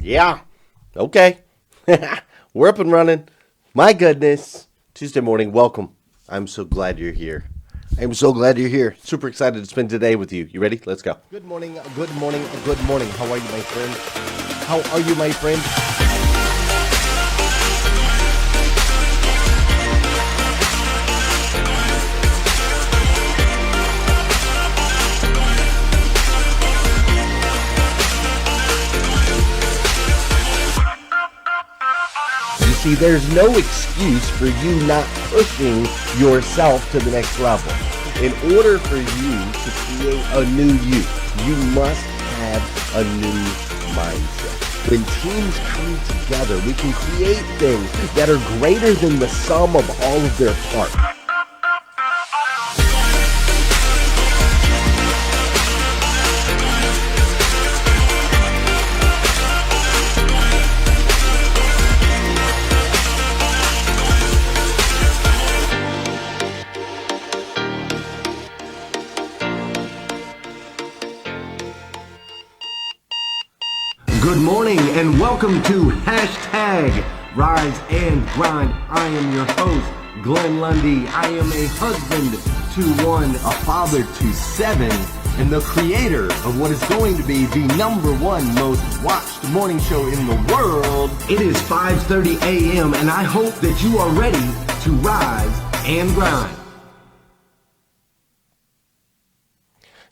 Yeah. Okay. We're up and running. My goodness. Tuesday morning. Welcome. I'm so glad you're here. I'm so glad you're here. Super excited to spend today with you. You ready? Let's go. Good morning. Good morning. Good morning. How are you, my friend? How are you, my friend? See, there's no excuse for you not pushing yourself to the next level. In order for you to create a new you must have a new mindset. When teams come together, we can create things that are greater than the sum of all of their parts. Good morning and welcome to hashtag Rise and Grind. I am your host, Glenn Lundy. I am a husband to one, a father to seven, and the creator of what is going to be the #1 most watched morning show in the world. It is 5:30 a.m. and I hope that you are ready to rise and grind.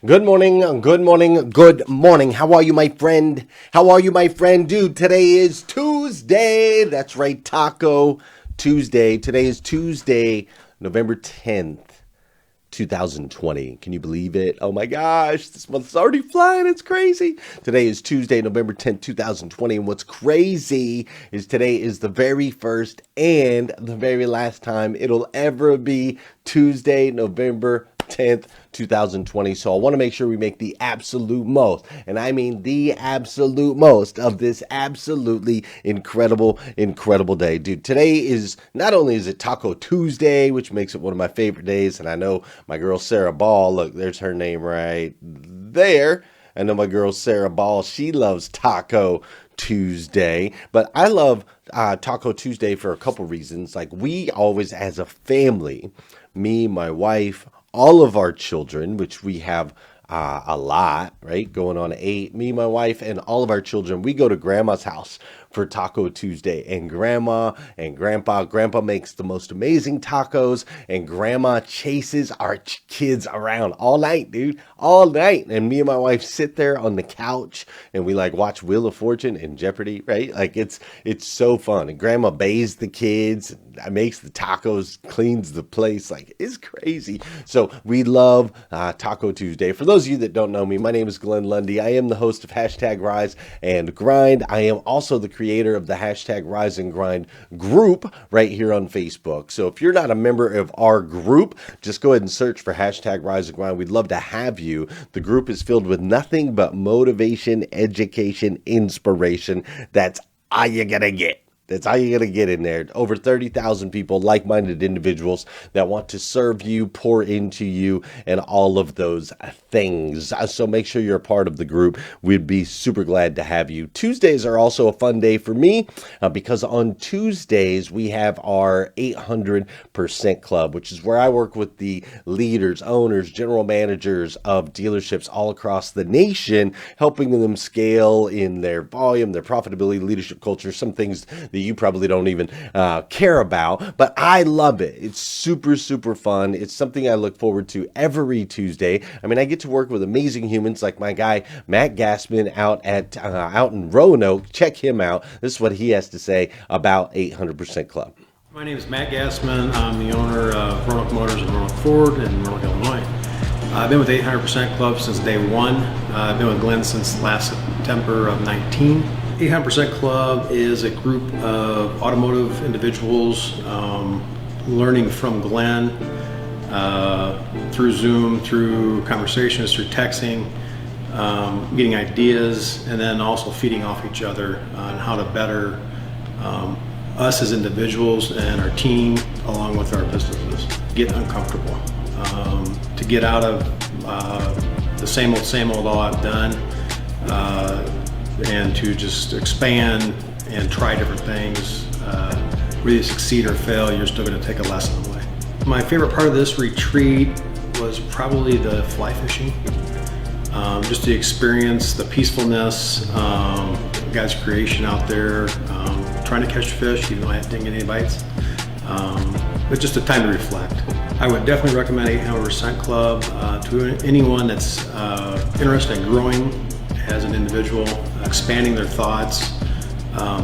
Good morning, good morning, good morning. How are you, my friend? How are you, my friend? Dude, today is Tuesday. That's right, Taco Tuesday. Today is Tuesday, November 10th, 2020. Can you believe it? Oh my gosh, this month's already flying. It's crazy. Today is Tuesday, November 10th, 2020. And what's crazy is today is the very first and the very last time it'll ever be Tuesday, November 10th, 2020. So I want to make sure we make the absolute most, and I mean the absolute most of this absolutely incredible day. Dude, today is, not only is it Taco Tuesday, which makes it one of my favorite days, and I know my girl Sarah Ball, look, there's her name right there. I know my girl Sarah Ball, she loves Taco Tuesday, but I love Taco Tuesday for a couple reasons. Like, we always, as a family, me, my wife, all of our children, which we have a lot, right? Going on 8, me, my wife, and all of our children, we go to Grandma's house for Taco Tuesday. And Grandma and Grandpa makes the most amazing tacos, and Grandma chases our kids around all night, dude, all night. And me and my wife sit there on the couch and we like watch Wheel of Fortune and Jeopardy, right? Like, it's so fun. And Grandma bathes the kids, makes the tacos, cleans the place. Like, it's crazy. So we love Taco Tuesday. For those of you that don't know me, my name is Glenn Lundy. I am the host of hashtag Rise and Grind. I am also the creator of the hashtag Rise and Grind group right here on Facebook. So if you're not a member of our group, just go ahead and search for hashtag Rise and Grind. We'd love to have you. The group is filled with nothing but motivation, education, inspiration. That's all you're gonna get. That's all you're going to get in there. Over 30,000 people, like-minded individuals that want to serve you, pour into you, and all of those things. So make sure you're a part of the group. We'd be super glad to have you. Tuesdays are also a fun day for me because on Tuesdays, we have our 800% Club, which is where I work with the leaders, owners, general managers of dealerships all across the nation, helping them scale in their volume, their profitability, leadership culture, some things that you probably don't even care about, but I love it. It's super, super fun. It's something I look forward to every Tuesday. I mean, I get to work with amazing humans like my guy, Matt Gassman, out in Roanoke. Check him out. This is what he has to say about 800% Club. My name is Matt Gassman. I'm the owner of Roanoke Motors and Roanoke Ford in Roanoke, Illinois. I've been with 800% Club since day one. I've been with Glenn since last September of 19. 800% Club is a group of automotive individuals learning from Glenn through Zoom, through conversations, through texting, getting ideas, and then also feeding off each other on how to better us as individuals and our team along with our businesses. Get uncomfortable, to get out of the same old all I've done, and to just expand and try different things. Whether you succeed or fail, you're still going to take a lesson away. My favorite part of this retreat was probably the fly fishing. Just to experience the peacefulness, God's creation out there, trying to catch fish, even though I didn't get any bites. But just a time to reflect. I would definitely recommend 800% Club to anyone that's interested in growing as an individual, expanding their thoughts,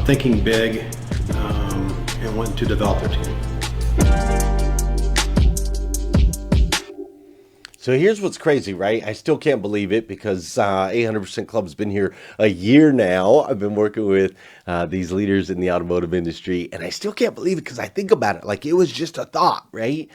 thinking big, and wanting to develop their team. So here's what's crazy, right? I still can't believe it because 800% Club's been here a year now. I've been working with these leaders in the automotive industry, and I still can't believe it because I think about it like it was just a thought, right?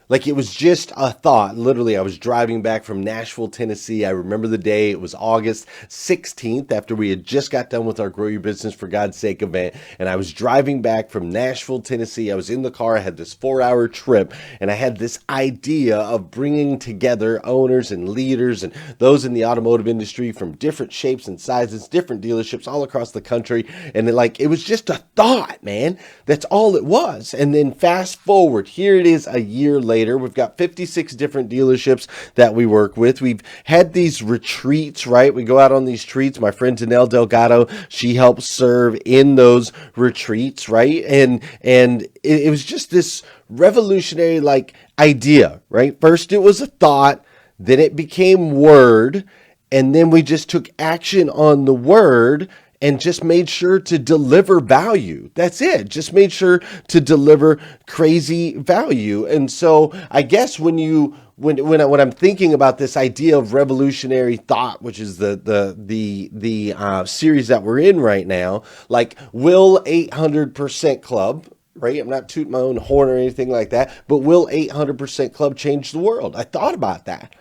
Like it was just a thought. Literally, I was driving back from Nashville, Tennessee. I remember the day. It was August 16th after we had just got done with our Grow Your Business for God's Sake event. And I was driving back from Nashville, Tennessee. I was in the car. I had this 4-hour trip, and I had this idea of bringing together owners and leaders and those in the automotive industry from different shapes and sizes, different dealerships all across the country. And it was just a thought, man. That's all it was. And then fast forward, here it is a year later. We've got 56 different dealerships that we work with. We've had these retreats, right? We go out on these retreats. My friend Danelle Delgado, she helps serve in those retreats, right? And it was just this revolutionary idea, right? First it was a thought, then it became word, and then we just took action on the word and just made sure to deliver value. That's it. Just made sure to deliver crazy value. And so I guess when I'm thinking about this idea of revolutionary thought, which is the series that we're in right now, like will 800% Club, right? I'm not tooting my own horn or anything like that, but will 800% Club change the world? I thought about that.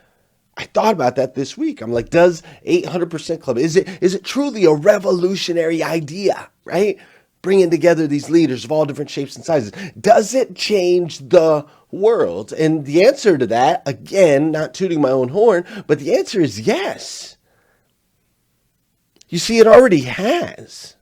This week. I'm like, does 800% Club, is it truly a revolutionary idea, right? Bringing together these leaders of all different shapes and sizes. Does it change the world? And the answer to that, again, not tooting my own horn, but the answer is yes. You see, it already has.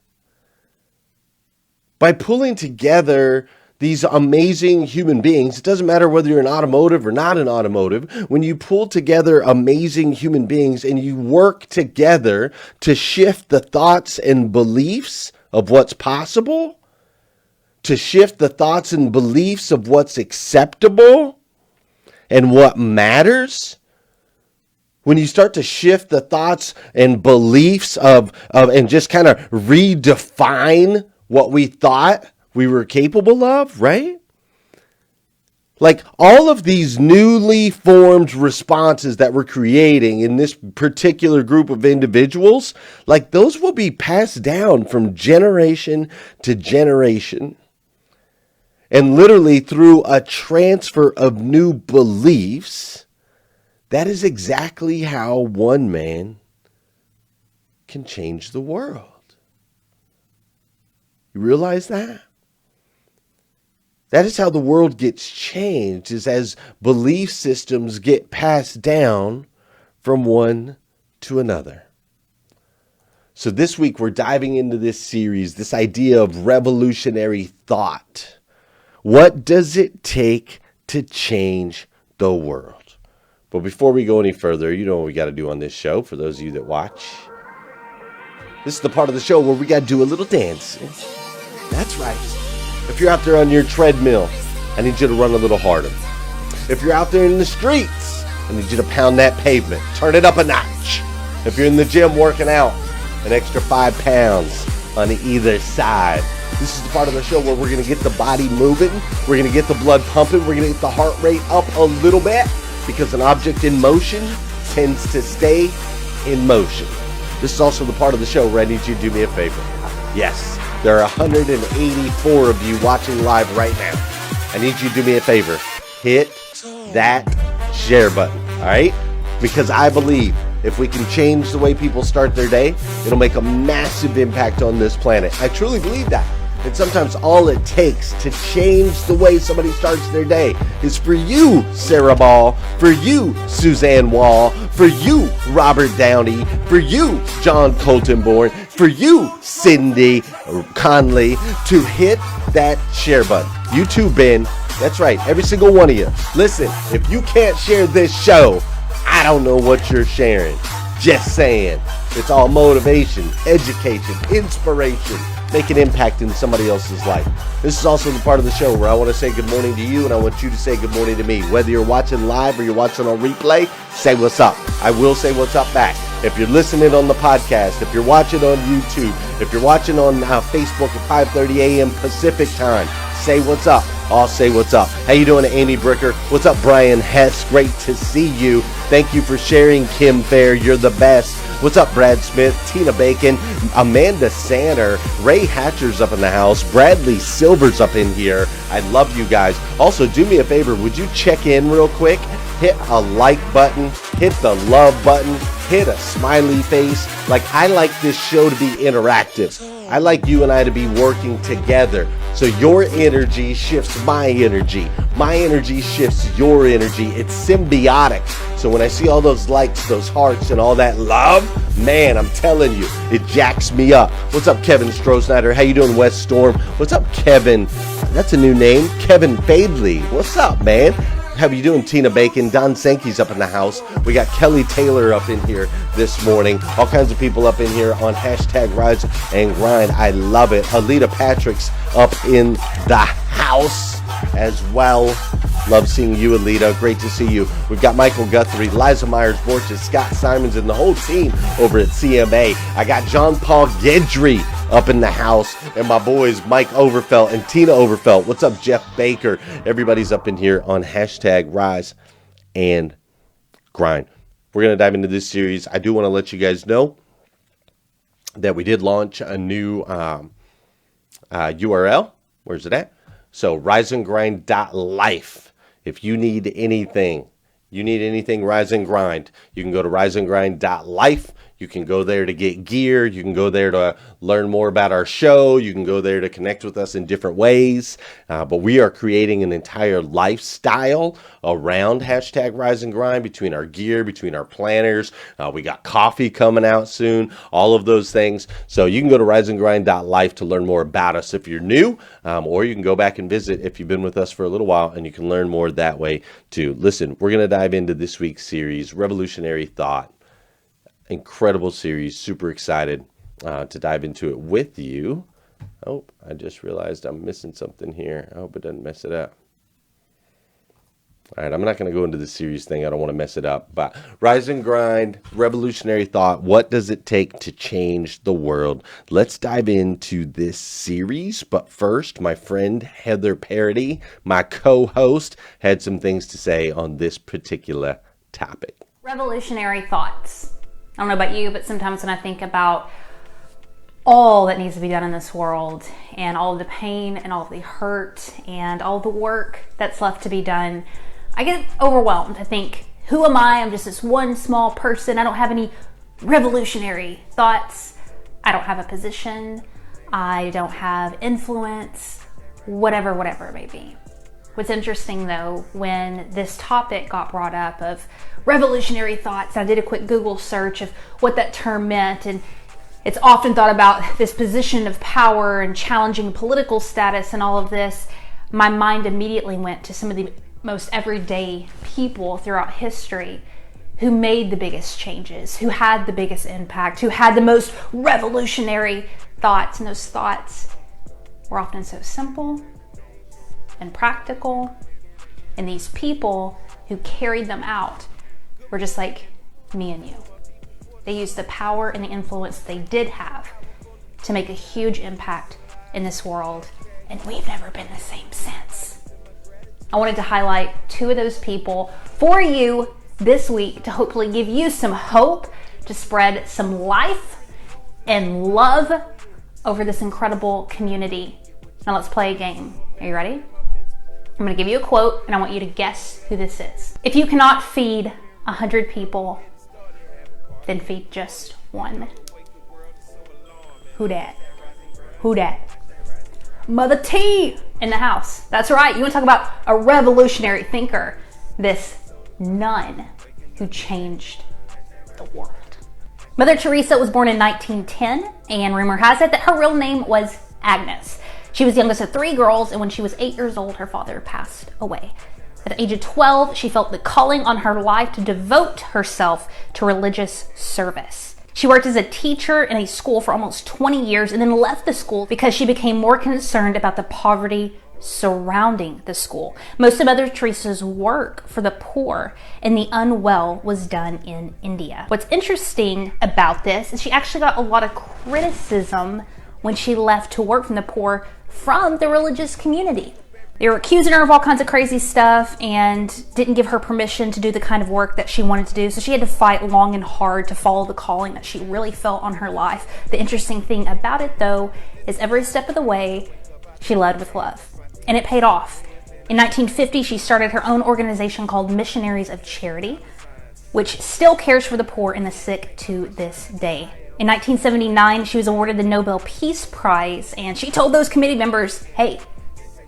By pulling together these amazing human beings, it doesn't matter whether you're an automotive or not an automotive, when you pull together amazing human beings and you work together to shift the thoughts and beliefs of what's possible, to shift the thoughts and beliefs of what's acceptable and what matters, when you start to shift the thoughts and beliefs of and just kind of redefine what we thought we were capable of, right? Like all of these newly formed responses that we're creating in this particular group of individuals, like those will be passed down from generation to generation. And literally through a transfer of new beliefs, that is exactly how one man can change the world. You realize that? That is how the world gets changed, is as belief systems get passed down from one to another. So this week we're diving into this series, this idea of revolutionary thought. What does it take to change the world? But before we go any further, you know what we got to do on this show, for those of you that watch. This is the part of the show where we got to do a little dancing. That's right. If you're out there on your treadmill, I need you to run a little harder. If you're out there in the streets, I need you to pound that pavement. Turn it up a notch. If you're in the gym working out, an extra 5 pounds on either side. This is the part of the show where we're going to get the body moving. We're going to get the blood pumping. We're going to get the heart rate up a little bit, because an object in motion tends to stay in motion. This is also the part of the show where I need you to do me a favor. Yes. There are 184 of you watching live right now. I need you to do me a favor. Hit that share button, all right? Because I believe if we can change the way people start their day, it'll make a massive impact on this planet. I truly believe that. And sometimes all it takes to change the way somebody starts their day is for you, Sarah Ball, for you, Suzanne Wall, for you, Robert Downey, for you, John Coltonborn, for you, Cindy Conley, to hit that share button. You too, Ben. That's right, every single one of you. Listen, if you can't share this show, I don't know what you're sharing. Just saying. It's all motivation, education, inspiration, make an impact in somebody else's life. This is also the part of the show where I want to say good morning to you, and I want you to say good morning to me. Whether you're watching live or you're watching on replay, say what's up. I will say what's up back. If you're listening on the podcast, if you're watching on YouTube, if you're watching on Facebook at 5:30 a.m. Pacific time, say what's up. I'll say what's up. How you doing, Amy Bricker? What's up, Brian Hess? Great to see you. Thank you for sharing, Kim Fair. You're the best. What's up, Brad Smith, Tina Bacon, Amanda Sanner, Ray Hatcher's up in the house, Bradley Silver's up in here. I love you guys. Also, do me a favor. Would you check in real quick? Hit a like button, hit the love button, hit a smiley face. I like this show to be interactive. I like you and I to be working together. So your energy shifts my energy. My energy shifts your energy. It's symbiotic. So when I see all those likes, those hearts, and all that love, man, I'm telling you, it jacks me up. What's up, Kevin Strohsnyder? How you doing, West Storm? What's up, Kevin? That's a new name. Kevin Fadley. What's up, man? How you doing, Tina Bacon? Don Sankey's up in the house. We got Kelly Taylor up in here this morning. All kinds of people up in here on hashtag Rise and Grind. I love it. Alita Patrick's up in the house as well. Love seeing you, Alita. Great to see you. We've got Michael Guthrie, Liza Myers-Borges, Scott Simons, and the whole team over at CMA. I got John Paul Gedry up in the house, and my boys Mike Overfelt and Tina Overfelt. What's up, Jeff Baker? Everybody's up in here on hashtag Rise and Grind. We're going to dive into this series. I do want to let you guys know that we did launch a new URL. Where's it at? So riseandgrind.life. If you need anything, Rise and Grind, you can go to riseandgrind.life. You can go there to get gear. You can go there to learn more about our show. You can go there to connect with us in different ways. But we are creating an entire lifestyle around hashtag Rise and Grind, between our gear, between our planners. We got coffee coming out soon, all of those things. So you can go to riseandgrind.life to learn more about us if you're new, or you can go back and visit if you've been with us for a little while, and you can learn more that way too. Listen, we're going to dive into this week's series, Revolutionary Thought. Incredible series. Super excited to dive into it with you. Oh, I just realized I'm missing something here. I hope it doesn't mess it up. All right, I'm not going to go into the series thing. I don't want to mess it up. But Rise and Grind, Revolutionary Thought. What does it take to change the world? Let's dive into this series. But first, my friend Heather Parody, my co-host, had some things to say on this particular topic. Revolutionary thoughts. I don't know about you, but sometimes when I think about all that needs to be done in this world, and all of the pain and all of the hurt and all the work that's left to be done, I get overwhelmed. I think, who am I? I'm just this one small person. I don't have any revolutionary thoughts. I don't have a position. I don't have influence, whatever it may be. What's interesting though, when this topic got brought up of revolutionary thoughts, I did a quick Google search of what that term meant, and it's often thought about this position of power and challenging political status and all of this. My mind immediately went to some of the most everyday people throughout history who made the biggest changes, who had the biggest impact, who had the most revolutionary thoughts, and those thoughts were often so simple and practical, and these people who carried them out were just like me and you. They used the power and the influence they did have to make a huge impact in this world, and we've never been the same since. I wanted to highlight two of those people for you this week to hopefully give you some hope, to spread some life and love over this incredible community. Now let's play a game. Are you ready? I'm going to give you a quote, and I want you to guess who this is. If you cannot feed 100 people, then feed just one. Who dat? Who dat? Mother T in the house. That's right. You want to talk about a revolutionary thinker. This nun who changed the world. Mother Teresa was born in 1910, and rumor has it that her real name was Agnes. She was the youngest of 3 girls, and when she was 8 years old, her father passed away. At the age of 12, she felt the calling on her life to devote herself to religious service. She worked as a teacher in a school for almost 20 years and then left the school because she became more concerned about the poverty surrounding the school. Most of Mother Teresa's work for the poor and the unwell was done in India. What's interesting about this is she actually got a lot of criticism when she left to work from the poor from the religious community. They were accusing her of all kinds of crazy stuff and didn't give her permission to do the kind of work that she wanted to do. So she had to fight long and hard to follow the calling that she really felt on her life. The interesting thing about it, though, is every step of the way, she led with love. And it paid off. In 1950, she started her own organization called Missionaries of Charity, which still cares for the poor and the sick to this day. In 1979, she was awarded the Nobel Peace Prize, and she told those committee members, hey,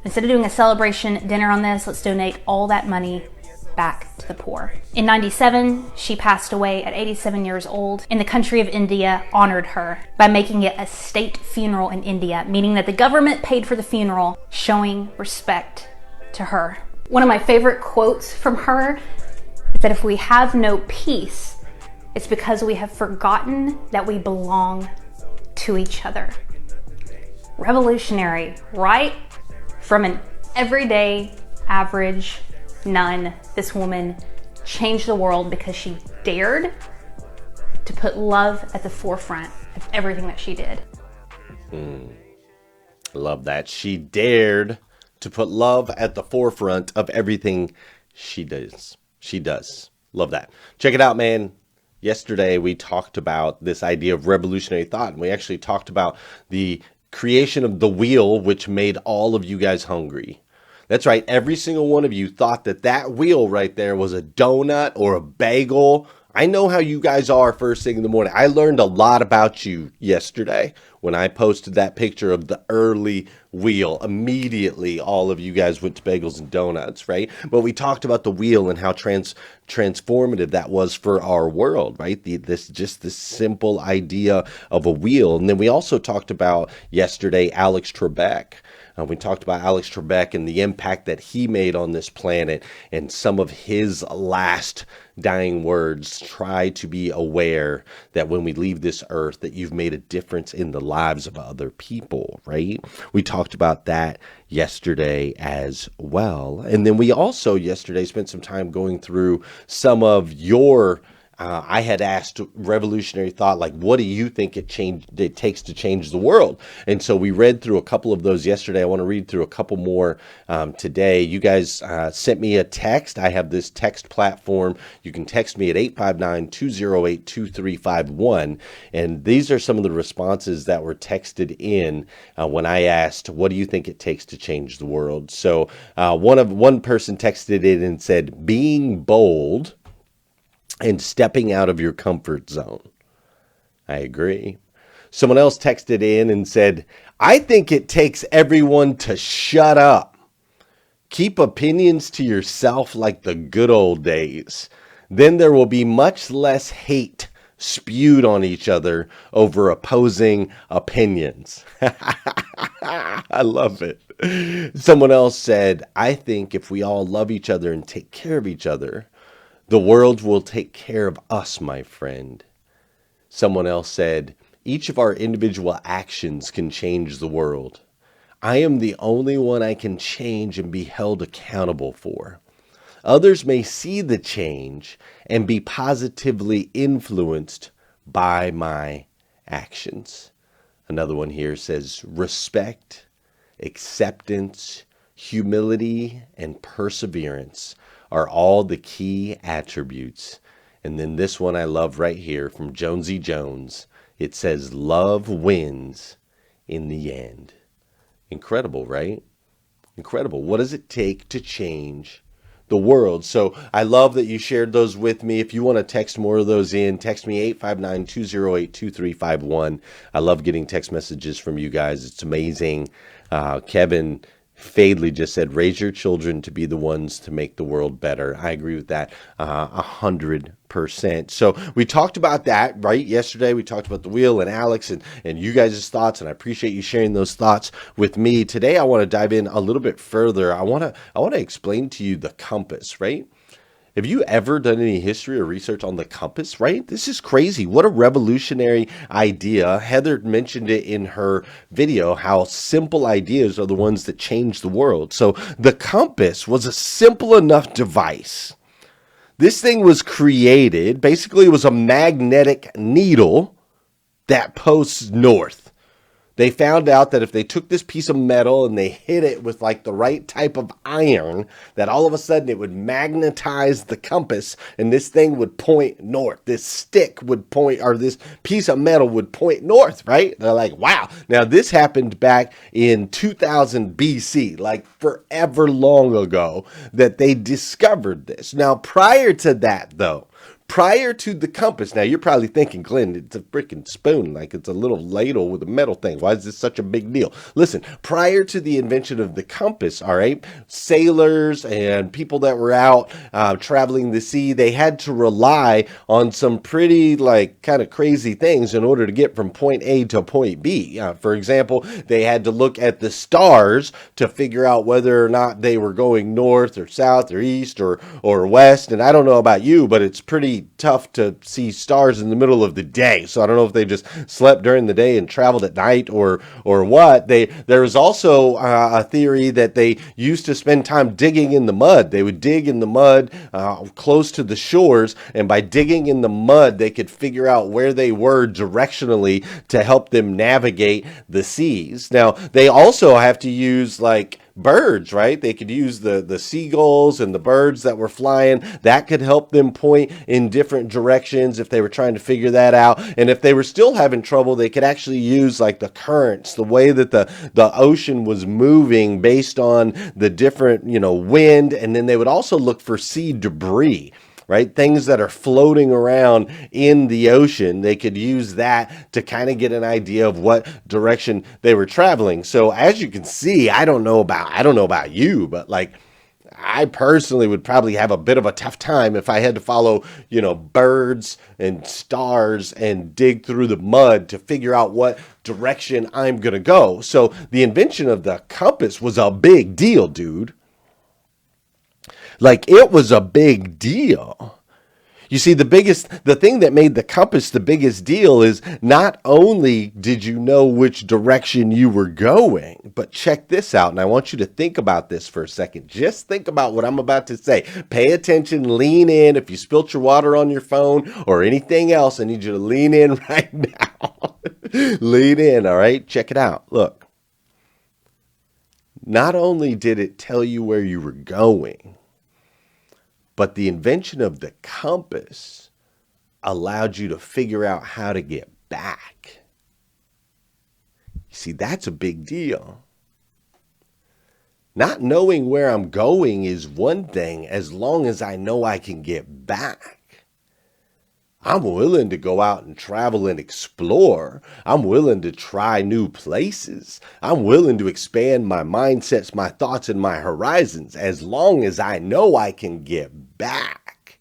instead of doing a celebration dinner on this, let's donate all that money back to the poor. In 97, she passed away at 87 years old, and the country of India honored her by making it a state funeral in India, meaning that the government paid for the funeral, showing respect to her. One of my favorite quotes from her is that if we have no peace, it's because we have forgotten that we belong to each other. Revolutionary, right? From an everyday, average nun, this woman changed the world because she dared to put love at the forefront of everything that she did. Love that. She dared to put love at the forefront of everything she does. She does. Love that. Check it out, man. Yesterday, we talked about this idea of revolutionary thought, and we actually talked about the creation of the wheel, which made all of you guys hungry. That's right. Every single one of you thought that that wheel right there was a donut or a bagel. I know how you guys are first thing in the morning. I learned a lot about you yesterday when I posted that picture of the early wheel. Immediately, all of you guys went to bagels and donuts, right? But we talked about the wheel and how transformative that was for our world, right? This simple idea of a wheel. And then we also talked about yesterday Alex Trebek. We talked about Alex Trebek and the impact that he made on this planet, and some of his last dying words. Try to be aware that when we leave this earth, that you've made a difference in the lives of other people, right? We talked about that yesterday as well. And then we also yesterday spent some time going through some of your I had asked revolutionary thought, like, what do you think it takes to change the world? And so we read through a couple of those yesterday. I want to read through a couple more today. You guys sent me a text. I have this text platform. You can text me at 859-208-2351. And these are some of the responses that were texted in when I asked, what do you think it takes to change the world? So one person texted in and said, being bold and stepping out of your comfort zone. I agree. Someone else texted in and said, I think it takes everyone to shut up. Keep opinions to yourself like the good old days. Then there will be much less hate spewed on each other over opposing opinions. I love it. Someone else said, I think if we all love each other and take care of each other, the world will take care of us, my friend. Someone else said, each of our individual actions can change the world. I am the only one I can change and be held accountable for. Others may see the change and be positively influenced by my actions. Another one here says, respect, acceptance, humility, and perseverance are all the key attributes. And then this one I love right here from Jonesy Jones. It says, love wins in the end. Incredible, right? Incredible. What does it take to change the world. So I love that you shared those with me. If you want to text more of those in, text me 859-208-2351. I love getting text messages from you guys. It's amazing. Kevin Fadley just said, raise your children to be the ones to make the world better. I agree with that 100%. So we talked about that, right? Yesterday, we talked about the wheel and Alex and you guys' thoughts, and I appreciate you sharing those thoughts with me. Today, I want to dive in a little bit further. I want to explain to you the compass, right? Have you ever done any history or research on the compass, right? This is crazy. What a revolutionary idea. Heather mentioned it in her video, how simple ideas are the ones that change the world. So the compass was a simple enough device. This thing was created, basically it was a magnetic needle that posts north. They found out that if they took this piece of metal and they hit it with like the right type of iron, that all of a sudden it would magnetize the compass and this thing would point north. This stick would point, or this piece of metal would point north, right? They're like, wow. Now this happened back in 2000 BC, like forever long ago that they discovered this. Now prior to that though, prior to the compass, now you're probably thinking, Glenn, it's a freaking spoon, like it's a little ladle with a metal thing. Why is this such a big deal? Listen, prior to the invention of the compass, all right, sailors and people that were out traveling the sea, they had to rely on some pretty like kind of crazy things in order to get from point A to point B. For example, they had to look at the stars to figure out whether or not they were going north or south or east or west. And I don't know about you, but it's pretty tough to see stars in the middle of the day. So I don't know if they just slept during the day and traveled at night or what. There was also a theory that they used to spend time digging in the mud. They would dig in the mud close to the shores, and by digging in the mud, they could figure out where they were directionally to help them navigate the seas. Now, they also have to use like birds, right? They could use the seagulls and the birds that were flying. That could help them point in different directions if they were trying to figure that out. And if they were still having trouble, they could actually use like the currents, the way that the ocean was moving based on the different, wind. And then they would also look for sea debris, right? Things that are floating around in the ocean. They could use that to kind of get an idea of what direction they were traveling. So as you can see, I don't know about you, but like I personally would probably have a bit of a tough time if I had to follow, birds and stars and dig through the mud to figure out what direction I'm going to go. So the invention of the compass was a big deal, dude. Like it was a big deal. You see, the thing that made the compass the biggest deal is not only did you know which direction you were going, but check this out. And I want you to think about this for a second. Just think about what I'm about to say. Pay attention, lean in. If you spilt your water on your phone or anything else, I need you to lean in right now. Lean in, all right? Check it out. Look. Not only did it tell you where you were going, but the invention of the compass allowed you to figure out how to get back. You see, that's a big deal. Not knowing where I'm going is one thing as long as I know I can get back. I'm willing to go out and travel and explore. I'm willing to try new places. I'm willing to expand my mindsets, my thoughts, and my horizons as long as I know I can get back.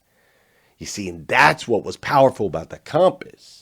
You see, and that's what was powerful about the compass.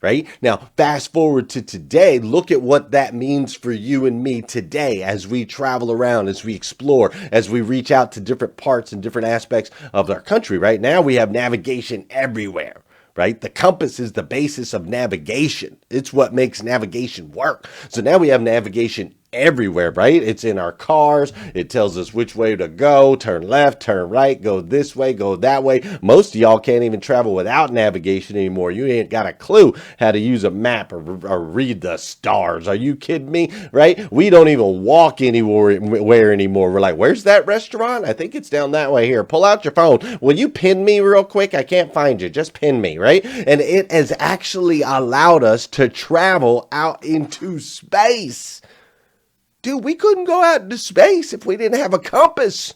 Right? Now, fast forward to today, look at what that means for you and me today as we travel around, as we explore, as we reach out to different parts and different aspects of our country. Right now, we have navigation everywhere. Right? The compass is the basis of navigation. It's what makes navigation work. So now we have navigation everywhere, right? It's in our cars. It tells us which way to go, turn left, turn right, go this way, go that way. Most of y'all can't even travel without navigation anymore. You ain't got a clue how to use a map or read the stars. Are you kidding me? Right? We don't even walk anywhere anymore. We're like, where's that restaurant? I think it's down that way here. Pull out your phone. Will you pin me real quick? I can't find you. Just pin me, right? And it has actually allowed us to travel out into space. Dude, we couldn't go out into space if we didn't have a compass.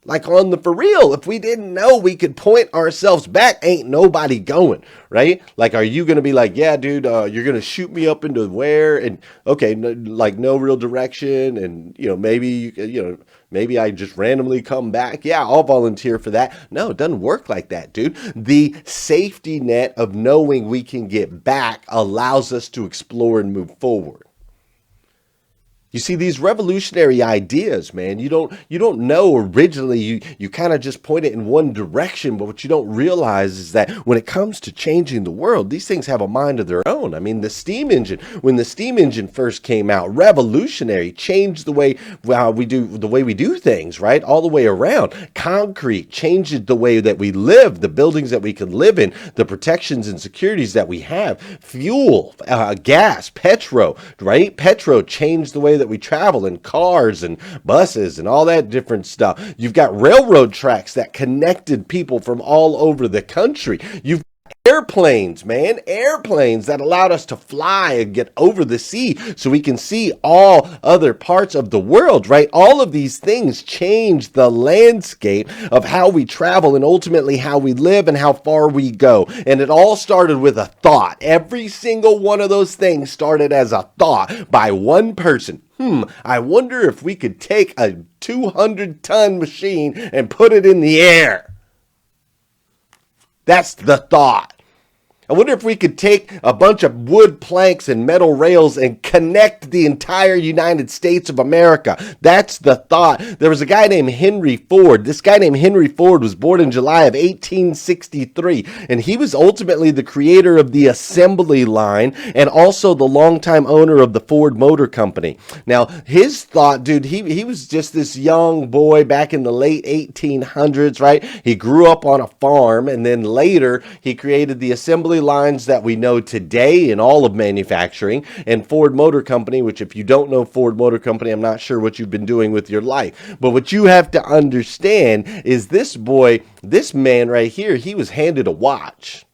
Like on the for real, if we didn't know we could point ourselves back, ain't nobody going, right? Like, are you going to be like, yeah, dude, you're going to shoot me up into where? And okay, like no real direction. And, maybe I just randomly come back. Yeah, I'll volunteer for that. No, it doesn't work like that, dude. The safety net of knowing we can get back allows us to explore and move forward. You see, these revolutionary ideas, man, you don't know originally, you kind of just point it in one direction, but what you don't realize is that when it comes to changing the world, these things have a mind of their own. I mean, the steam engine, when the steam engine first came out, revolutionary, changed the way we do things, right? All the way around. Concrete changed the way that we live, the buildings that we can live in, the protections and securities that we have. Fuel, gas, petro, right? Petro changed the way that we travel in cars and buses and all that different stuff. You've got railroad tracks that connected people from all over the country. You've airplanes, man, airplanes that allowed us to fly and get over the sea so we can see all other parts of the world, right? All of these things change the landscape of how we travel and ultimately how we live and how far we go. And it all started with a thought. Every single one of those things started as a thought by one person. I wonder if we could take a 200-ton machine and put it in the air. That's the thought. I wonder if we could take a bunch of wood planks and metal rails and connect the entire United States of America. That's the thought. There was a guy named Henry Ford. This guy named Henry Ford was born in July of 1863, and he was ultimately the creator of the assembly line and also the longtime owner of the Ford Motor Company. Now, his thought, dude, he was just this young boy back in the late 1800s, right? He grew up on a farm, and then later he created the assembly lines that we know today in all of manufacturing, and Ford Motor Company, which if you don't know Ford Motor Company, I'm not sure what you've been doing with your life. But what you have to understand is this man right here, he was handed a watch.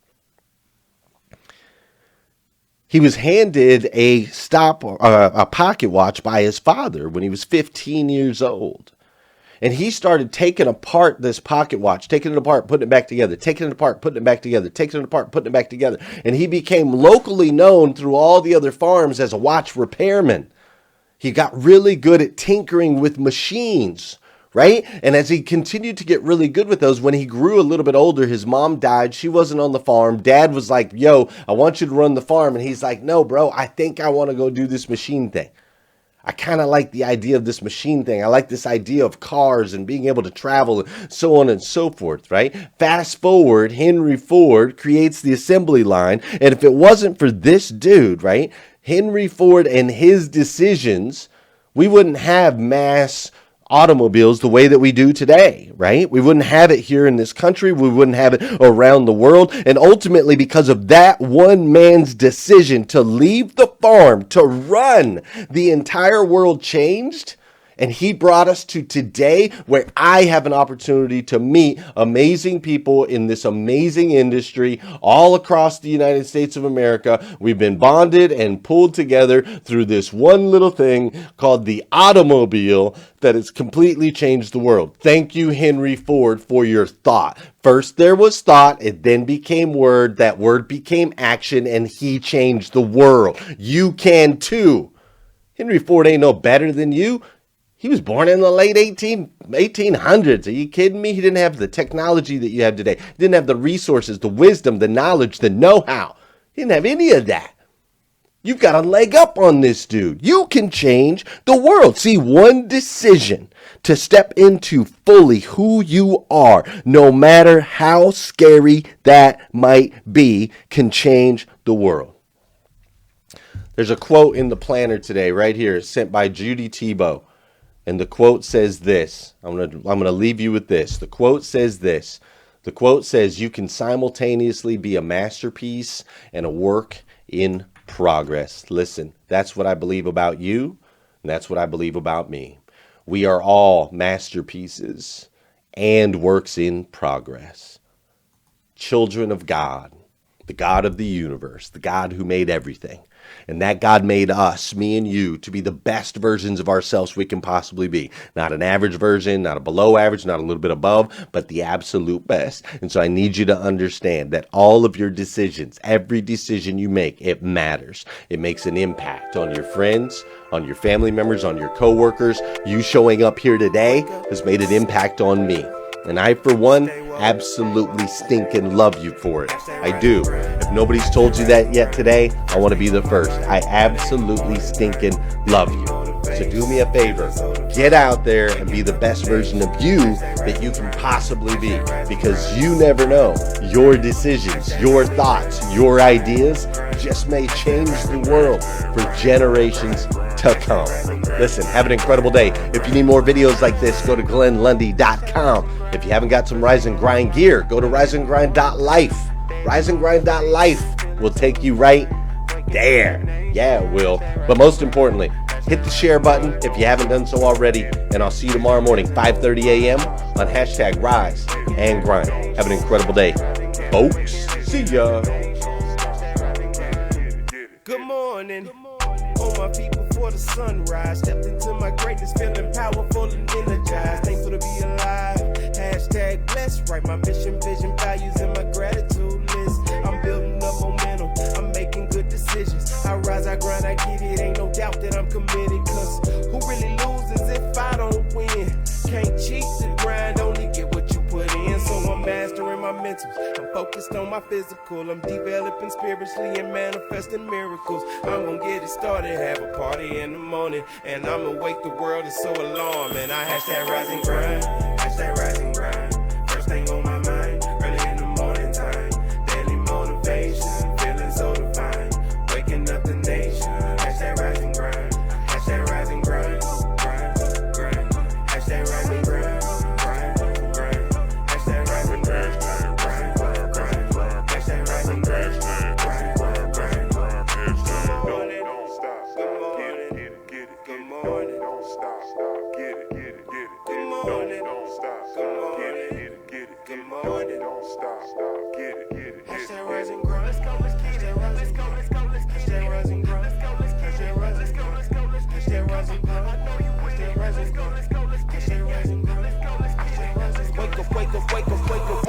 He was handed a pocket watch by his father when he was 15 years old. And he started taking apart this pocket watch, taking it apart, putting it back together, taking it apart, putting it back together, taking it apart, putting it back together. And he became locally known through all the other farms as a watch repairman. He got really good at tinkering with machines, right? And as he continued to get really good with those, when he grew a little bit older, his mom died. She wasn't on the farm. Dad was like, yo, I want you to run the farm. And he's like, no, bro, I think I want to go do this machine thing. I kind of like the idea of this machine thing. I like this idea of cars and being able to travel and so on and so forth, right? Fast forward, Henry Ford creates the assembly line. And if it wasn't for this dude, right, Henry Ford and his decisions, we wouldn't have mass automobiles the way that we do today, right? We wouldn't have it here in this country. We wouldn't have it around the world. And ultimately, because of that one man's decision to leave the farm, to run, the entire world changed. And he brought us to today, where I have an opportunity to meet amazing people in this amazing industry all across the United States of America. We've been bonded and pulled together through this one little thing called the automobile that has completely changed the world. Thank you, Henry Ford, for your thought. First there was thought, it then became word, that word became action, and he changed the world. You can too. Henry Ford ain't no better than you. He was born in the late 1800s. Are you kidding me? He didn't have the technology that you have today. He didn't have the resources, the wisdom, the knowledge, the know-how. He didn't have any of that. You've got a leg up on this dude. You can change the world. See, one decision to step into fully who you are, no matter how scary that might be, can change the world. There's a quote in the planner today, right here, sent by Judy Tebow. And the quote says this. I'm gonna leave you with this. The quote says this. The quote says, you can simultaneously be a masterpiece and a work in progress. Listen, that's what I believe about you, and that's what I believe about me. We are all masterpieces and works in progress. Children of God, the God of the universe, the God who made everything. and that God made us, me and you, to be the best versions of ourselves we can possibly be. Not an average version, not a below average, not a little bit above, but the absolute best. And so I need you to understand that all of your decisions, every decision you make, it matters. It makes an impact on your friends, on your family members, on your coworkers. You showing up here today has made an impact on me. And I, for one, absolutely stinking love you for it. I do. If nobody's told you that yet today, I want to be the first. I absolutely stinking love you. So do me a favor. Get out there and be the best version of you that you can possibly be. Because you never know. Your decisions, your thoughts, your ideas just may change the world for generations to come. Listen, have an incredible day. If you need more videos like this, go to GlennLundy.com. If you haven't got some Rise and Grind gear, go to RiseAndGrind.life. RiseAndGrind.life will take you right there. Yeah, it will. But most importantly, hit the share button if you haven't done so already. And I'll see you tomorrow morning, 5:30 a.m. on hashtag Rise and Grind. Have an incredible day, folks. See ya. Good morning. All my people for the sunrise. Stepped into my greatness, feeling powerful and energized. Thankful to be alive. Hashtag blessed. Write my mission, vision, values, and my gratitude list. I'm building up momentum. I'm making good decisions. I rise, I grind, I get it. Ain't no doubt that I'm committed. Cause who really loses if I don't win? Can't cheat the grind, only get what you put in. So I'm mastering my mentals. I'm focused on my physical. I'm developing spiritually and manifesting miracles. I'm gonna get it started, have a party in the morning, and I'ma wake the world is so alarming. I hashtag rise and grind, hashtag rise and grind. First thing on my mind, early in the morning time. Daily motivation, feeling so divine. Waking up the nation, hashtag rise and grind, hashtag rise and grind, grind, grind, hashtag rise and grind, grind, grind, hashtag rise and grind, grind, grind, hashtag rise and grind, grind, grind. Good morning, don't stop, get it, get it, good morning, don't stop, get it, get it, get it, good morning, don't stop, get it, get it, good morning, don't stop, get it, get it, hashtag rise and grind, let's go, let's get it, let's go, let's go, let's hashtag rise and grind, let's go, hashtag rise, let's go, let's go, let's hashtag rise and grind, I know you hashtag rise, let's go, let's go, let's hashtag rise and grind, let's go, let's hashtag rise, wake up, wake up, wake up, wake up.